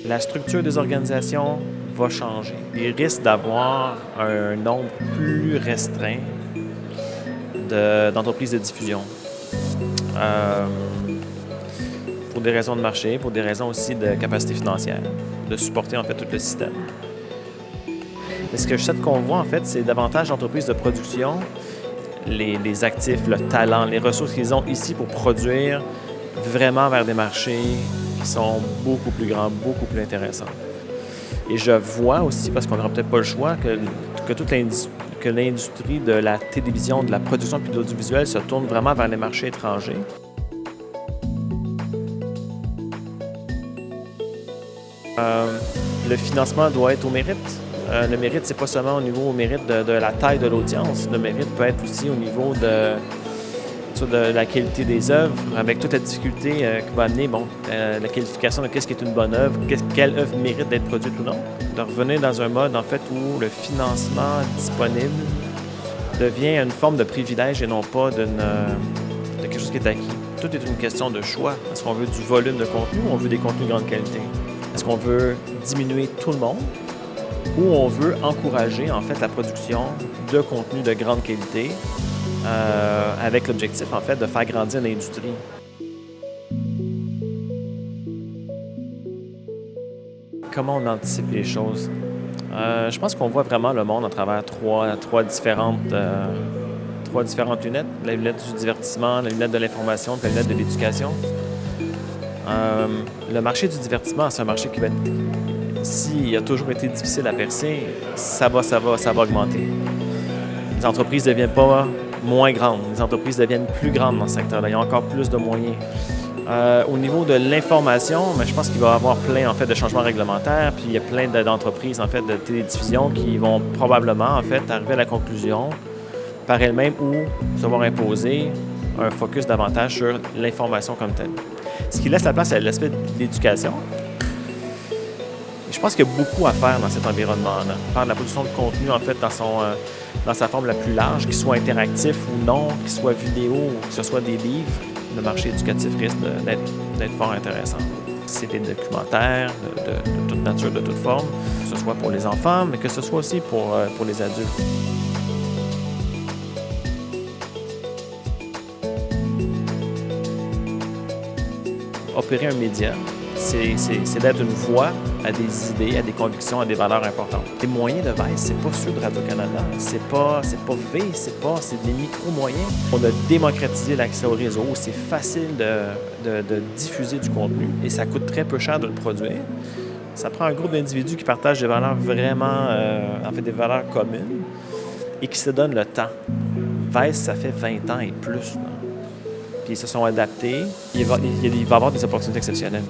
la structure des organisations va changer. Il risque d'avoir un nombre plus restreint d'entreprises de diffusion. Pour des raisons de marché, pour des raisons aussi de capacité financière, de supporter en fait tout le système. Mais ce que je souhaite qu'on voit en fait, c'est davantage d'entreprises de production, les actifs, le talent, les ressources qu'ils ont ici pour produire vraiment vers des marchés qui sont beaucoup plus grands, beaucoup plus intéressants. Et je vois aussi, parce qu'on n'aura peut-être pas le choix, que l'industrie de la télévision, de la production puis de l'audiovisuel se tourne vraiment vers les marchés étrangers. Le financement doit être au mérite. Le mérite, c'est pas seulement au niveau au mérite de la taille de l'audience. Le mérite peut être aussi au niveau de la qualité des œuvres, avec toute la difficulté qui va amener la qualification de qu'est-ce qui est une bonne œuvre, quelle œuvre mérite d'être produite ou non. De revenir dans un mode en fait où le financement disponible devient une forme de privilège et non pas de quelque chose qui est acquis. Tout est une question de choix. Est-ce qu'on veut du volume de contenu ou on veut des contenus de grande qualité? Est-ce qu'on veut diminuer tout le monde ou on veut encourager en fait la production de contenus de grande qualité avec l'objectif en fait de faire grandir l'industrie? Comment on anticipe les choses? Je pense qu'on voit vraiment le monde à travers trois différentes lunettes. La lunette du divertissement, la lunette de l'information et la lunette de l'éducation. Le marché du divertissement, c'est un marché qui va être, s'il a toujours été difficile à percer, ça va augmenter. Les entreprises ne deviennent pas moins grandes, les entreprises deviennent plus grandes dans ce secteur-là. Il y a encore plus de moyens. Au niveau de l'information, je pense qu'il va y avoir plein en fait, de changements réglementaires, puis il y a plein d'entreprises en fait, de télédiffusion qui vont probablement en fait, arriver à la conclusion par elles-mêmes ou se voir imposer un focus davantage sur l'information comme telle. Ce qui laisse la place à l'aspect de l'éducation. Je pense qu'il y a beaucoup à faire dans cet environnement-là. On parle de la production de contenu en fait, dans sa forme la plus large, qu'il soit interactif ou non, qu'il soit vidéo ou que ce soit des livres. Le marché éducatif risque d'être fort intéressant. C'est des documentaires de toute nature, de toute forme, que ce soit pour les enfants, mais que ce soit aussi pour les adultes. Opérer un média, c'est d'être une voix à des idées, à des convictions, à des valeurs importantes. Les moyens de Vice, c'est pas ceux de Radio-Canada, c'est pas V, c'est des micro-moyens. On a démocratisé l'accès au réseau, c'est facile de diffuser du contenu et ça coûte très peu cher de le produire. Ça prend un groupe d'individus qui partagent des valeurs vraiment, des valeurs communes et qui se donnent le temps. Vice, ça fait 20 ans et plus, là. Puis ils se sont adaptés, il va y avoir des opportunités exceptionnelles.